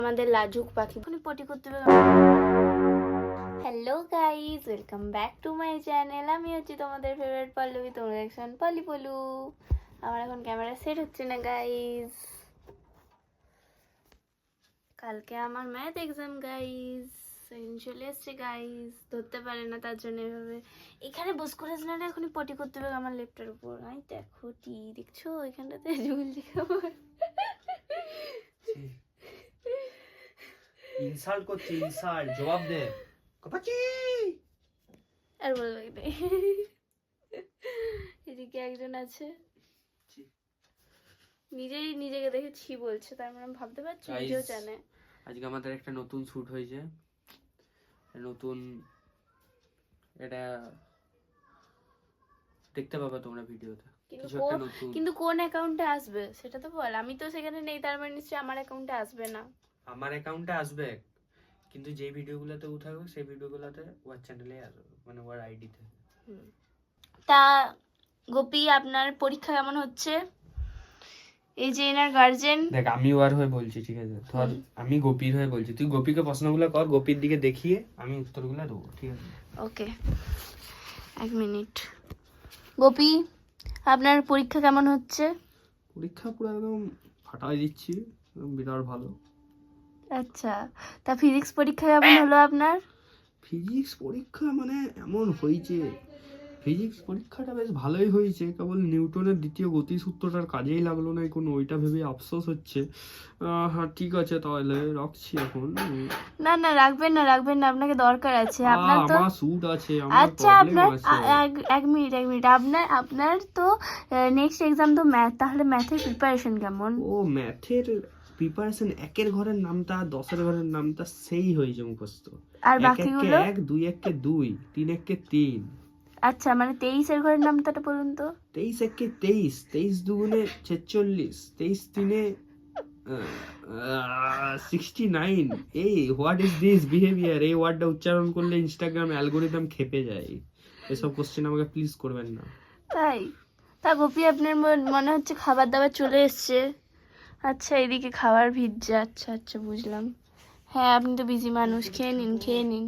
আমাদের লাজুক পাখি পটি করতে হবে। Hello guys, welcome back to my channel. আমি হচ্ছি তোমাদের ফেভারিট পল্লবী, তোমরা দেখছেন পলি পলু। আমার এখন ক্যামেরা সেট হচ্ছে না গাইজ, কালকে আমার ম্যাথ এক্সাম গাইজ, চলে এসছে গাইজ, ধরতে পারে না তার জন্য এভাবে এখানে বস করেছে না। এখনই পটি করতে হবে আমার লেপটার উপর। আমি দেখো টি দেখছো এখানটাতে ঝুলছে আমার। ইনসাল্ট করছি, ইনসাল্ট জবাব দে। কপাচি আর বলবে না। এদিকে একজন আছে নিজেই নিজেকে দেখে ছি বলছে, তার মানে ভাবতে পারছি নিজেও জানে। আজকে আমাদের একটা নতুন শুট হয়েছে, নতুন, এটা দেখতে পাবে তোমরা ভিডিওতে। কিন্তু কোন অ্যাকাউন্টে আসবে সেটা তো বল। আমি তো সেখানে নেই, তার মানে নিশ্চয়ই আমার অ্যাকাউন্টে আসবে না। আমার অ্যাকাউন্টে আসবে, কিন্তু যে ভিডিওগুলোতে উঠাবে সেই ভিডিওগুলোতে ওর চ্যানেলে আসবে, মানে ওর আইডিতে। তা গোপী, আপনার পরীক্ষা কেমন হচ্ছে? এই যে এনার গার্জেন। দেখ, আমি ওর হয়ে বলছি, ঠিক আছে? ধর আমি গোপীর হয়ে বলছি, তুই গোপীকে প্রশ্নগুলো কর, গোপীর দিকে দেখিয়ে আমি উত্তরগুলো দেবো, ঠিক আছে? ওকে, এক মিনিট। গোপী, আপনার পরীক্ষা কেমন হচ্ছে? পরীক্ষা পুরো একদম ফাটাই দিচ্ছি, বিরাট ভালো। আচ্ছা, তা ফিজিক্স পরীক্ষা কেমন হলো আপনার? ফিজিক্স পরীক্ষা মানে এমন হয়েছে, ফিজিক্স পরীক্ষাটা বেশ ভালোই হয়েছে, কেবল নিউটনের দ্বিতীয় গতিসূত্রটার কাজেই লাগলো না কোনো, ওইটা ভেবে আফসোস হচ্ছে। হ্যাঁ ঠিক আছে, তাহলে রাখছি এখন। না না, রাখবেন না, রাখবেন না, আপনাকে দরকার আছে। আপনার তো আমার শুট আছে, আমার আচ্ছা প্রবলেম আপনার আছে। এক মিনিট, আপনার তো নেক্সট এক্সাম তো ম্যাথ, তাহলে ম্যাথের প্রিপারেশন কেমন? ও ম্যাথের প্রিপারেশন, একের ঘরের নামটা 10-এর ঘরের নামটা সেই হয়েছে মুখস্থ, আর বাকিগুলো 1 2 1 2 3 1 3। আচ্ছা, মানে 23-এর ঘরের নামটা বলুন তো। 23 1 23, 23 2 46, 23 3 69। এই হোয়াট ইজ দিস বিহেভিয়ার? এই ওয়ার্ডটা উচ্চারণ করলে ইনস্টাগ্রাম অ্যালগোরিদম খেপে যায়। এসব কোশ্চেন আমাকে প্লিজ করবেন না। তাই? তা গোপী, আপনার মনে হচ্ছে খাবার দাবার চলে এসছে। আচ্ছা, এদিকে খাবার ভিজছে। আচ্ছা আচ্ছা, বুঝলাম। হ্যাঁ, আপনি তো বিজি মানুষ, খেয়ে নিন খেয়ে নিন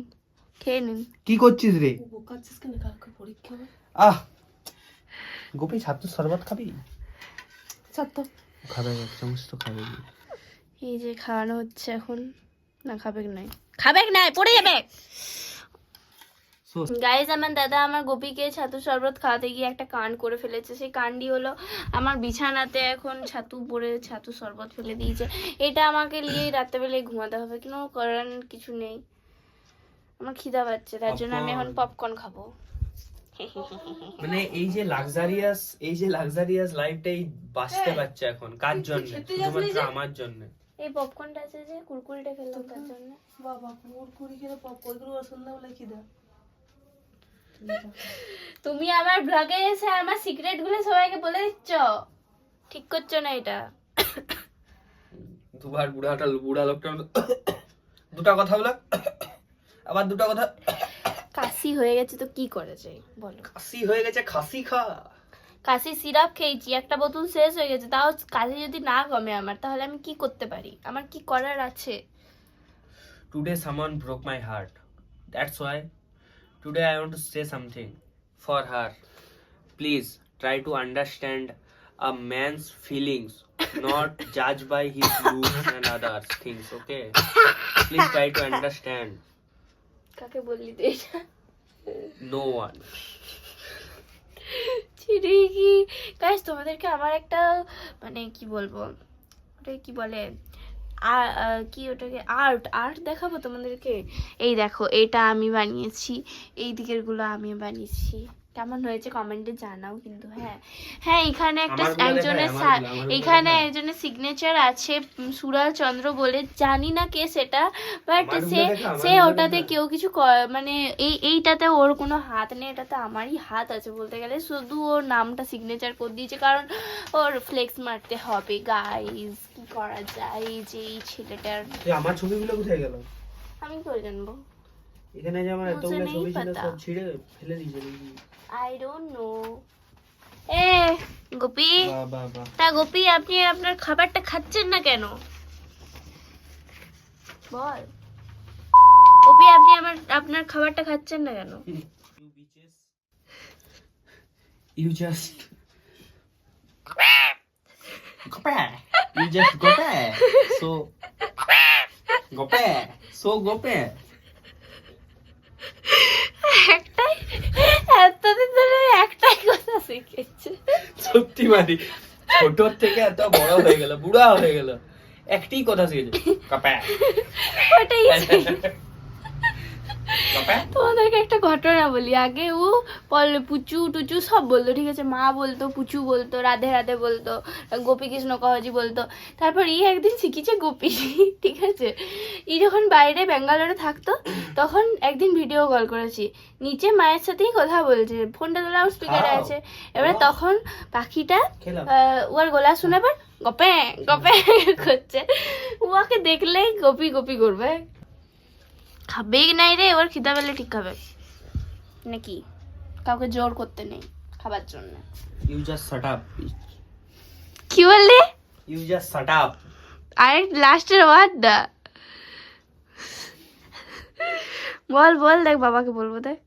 খেয়ে নিন। কি করছিস রে? আহ, গোপী ছাত্র শরবত খাবি? খাবে, এক চামচ তো খাবে। এই যে খাওয়ানো হচ্ছে এখন। না, খাবে নাই, পড়ে যাবে। গাইজ, আমার দাদা আমার গোপীকে ছাতু শরবত খাওয়াতে গিয়ে একটা কাণ্ড করে ফেলেছে। সেই কাণ্ডই হলো আমার বিছানাতে এখন ছাতু পরে ছাতু শরবত ফেলে দিয়েছে। এটা আমাকে নিয়েই রাত্রেবেলায় ঘুমাতে হবে, কিন্তু করার কিছু নেই। আমার খিদা পাচ্ছে, তার জন্য আমি এখন পপকর্ন খাবো। মানে এই যে লাক্সারিয়াস লাইফটাই বাঁচতে পারছে এখন কার জন্য? শুধুমাত্র আমার জন্য। এই পপকর্নটা আছে যে কুরকুরিটা খেলাম তার জন্য। বাবা, কুরকুরি খেলে পপকর্ন সন্ধ্যাবেলা খিদা। তুমি আমার ব্লগে এসে আমার সিক্রেট গুলো সবাইকে বলে দিচ্ছ, ঠিক করছো না এটা। দুবার বুড়া লোকটা দুটা কথা বলে, আবার দুটা কথা। কাশি হয়ে গেছে তো কি করা যায় বলো? কাশি হয়ে গেছে, খাসি খা। কাশি সিরাপ খেয়েছি, একটা বোতল শেষ হয়ে গেছে। তাও কাশি যদি না কমে আমার, তাহলে আমি কি করতে পারি? আমার কি করার আছে? Today someone broke my heart. That's why today I want to say something for her. Please try to understand a man's feelings, not judge by his looks and other things, okay? Please try to understand. কাকে বললি তো এটা? No one. ছিড়ি কি guys, তোমাদেরকে আমার একটা মানে কি বলবো, ওটাকে কি বলে, কি ওটাকে আর্ট দেখাবো তোমাদেরকে। এই দেখো, এটা আমি বানিয়েছি, এই দিকের গুলো আমি বানিয়েছি। কেমন হয়েছে কমেন্টে জানাও কিন্তু। হ্যাঁ হ্যাঁ, এখানে একজনের সিগনেচার আছে, সুরাল চন্দ্র বলে, জানি না কে সেটা, বাট সে ওটাতে কেউ কিছু মানে এইটাতে ওর কোনো হাত নেই, এটাতে আমারই হাত আছে বলতে গেলে। শুধু ওর নামটা সিগনেচার করে দিয়েছে, কারণ ওর ফ্লেক্স মারতে হবে গাইজ। কি করা যায় যে এই ছেলেটার। আমার ছবিগুলো কোথায় গেল? আমি করে জানবো। এখানে যে আমার এতগুলো ছবি ছিল সব ছিঁড়ে ফেলে দিয়েছে। I don't know. গোপী, তা গোপী, আপনি আপনার খাবারটা খাচ্ছেন না কেন? বল ওপি, আপনি আপনার খাবারটা খাচ্ছেন না কেন? You just gope. You just gope. So gope. So gope. একটাই এতদিন ধরে একটাই কথা শিখেছে। সত্যি মানে ছোট থেকে এত বড় হয়ে গেল, বুড়া হয়ে গেল, একটি কথা শিখেছে, গোপে ওটাই গোপে। তোমাদেরকে একটা ঘটনা বলি। আগে ও পুচু টুচু সব বলতো, ঠিক আছে, মা বলতো, পুচু বলতো, রাধে রাধে বলতো, গোপী কৃষ্ণ কহজি বলতো। তারপর একদিন শিখেছে গোপী, ঠিক আছে। যখন বাইরে ব্যাঙ্গালোরে থাকতো তখন একদিন ভিডিও কল করেছি, নিচে মায়ের সাথেই কথা বলছে, ফোনটা তো লাউড স্পিকারে আছে। এবারে তখন পাখিটা ওর গলা শুনে আবার গপে গপে করছে। ওকে দেখলেই গোপী গোপী করবে। খাবে নাই রে, ওর খিদা পেলে ঠিক খাবে নাকি, কাউকে জোর করতে নেই খাবার জন্য। You just shut up. কি বললি? You just shut up. আরে লাস্টের ওয়ার্ডটা বল বল, দেখ বাবাকে বলবো, দেখ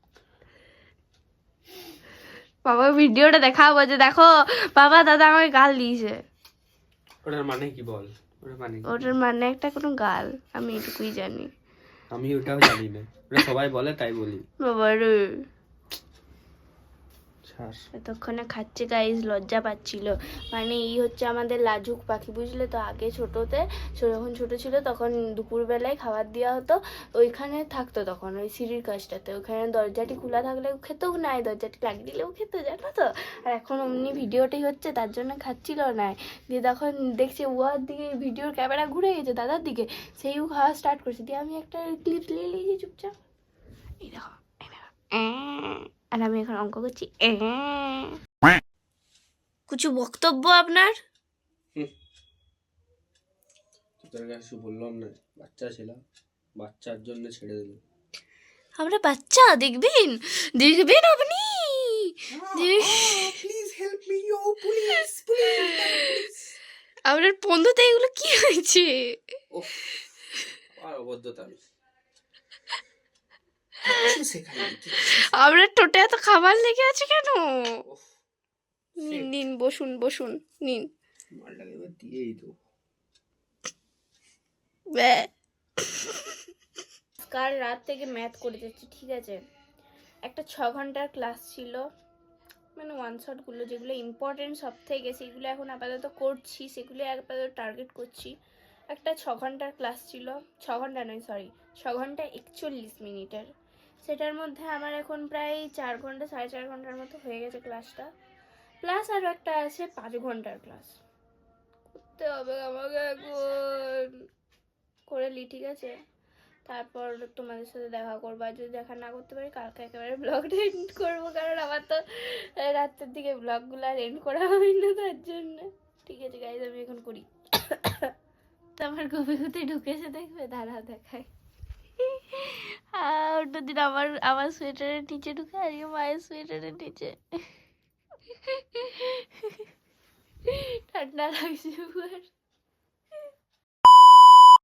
বাবা ভিডিওটা দেখাবো যে দেখো বাবা দাদা আমাকে গাল দিয়েছে। ওটার মানে কি বল? ওটার মানে কি? ওটার মানে একটা কোনো গাল, আমি এটুকুই জানি। আমি ওটাও জানি না, ওটা সবাই বলে তাই বলি। বাবা রে, ছাড়। এতক্ষণে খাচ্ছে গাইজ, লজ্জা পাচ্ছিল। মানে এই হচ্ছে আমাদের লাজুক পাখি, বুঝলে তো। আগে ছোটতে যখন ছোট ছিল তখন দুপুরবেলায় খাবার দেওয়া হতো, ওইখানে থাকতো তখন ওই সিঁড়ির কাছটাতে, ওখানে দরজাটি খোলা থাকলে খেতেও নাই, দরজাটি লাগিয়ে দিলেও খেত, জানো তো। আর এখন অমনি ভিডিওটাই হচ্ছে তার জন্য খাচ্ছিল না। দিয়ে তখন দেখছে ওয়ার দিকে ভিডিওর ক্যামেরা ঘুরে গেছে দাদার দিকে, সেই ও খাওয়া স্টার্ট করছে। দিয়ে আমি একটা ক্লিপ নিয়ে নিয়েছি চুপচাপ, এই দেখো আর আমি এখন অঙ্ক করছি। কিছু বক্তব্য আপনার? তোদের কাছে বললাম না, বাচ্চা ছিলাম, বাচ্চার জন্য ছেড়ে দিলাম। আমরা বাচ্চা, দেখবেন দেখবেন আপনি। প্লিজ হেল্প মি, ও পুলিশ প্লিজ। আপনার বন্ধুতে এগুলো কি হয়েছে? ওফ, আর অবদ্ধতা আমি আপনার টোটে এত খাবার লেগে আছে কেন? নিন নিন, বসুন বসুন, নিন। মালটাকে এবার দিয়েই তো। কাল রাত থেকে ম্যাথ করে যাচ্ছি, ঠিক আছে। একটা 6 ঘন্টার ক্লাস ছিল, মানে ওয়ান শটগুলো যেগুলো ইম্পর্টেন্ট সব থেকে, সেগুলো এখন আপাতত করছি, সেগুলো আপাতত টার্গেট করছি। একটা 6 ঘন্টার ক্লাস ছিল, 6 ঘন্টা নয় সরি, 6 ঘন্টা 41 মিনিটের। সেটার মধ্যে আমার এখন প্রায় 4 ঘন্টা 4.5 ঘন্টার মতো হয়ে গেছে ক্লাসটা। প্লাস আরও একটা আছে 5 ঘন্টার ক্লাস করতে হবে আমাকে এখন, করে নি, ঠিক আছে। তারপর তোমাদের সাথে দেখা করবো, আর যদি দেখা না করতে পারি কালকে একেবারে ব্লগটা এন্ড করবো, কারণ আমার তো রাতের দিকে ব্লগগুলো আর এন্ড করা হবে না, তার জন্য। ঠিক আছে গাইজ, আমি এখন করি। আমার গভি গতি ঢুকেছে, দেখবে, দাঁড়া দেখায়। ওটা দিন আমার সোয়েটারের নিচে ঢুকে, আর মায়ের সোয়েটারের নিচে। ঠান্ডা লাগছে।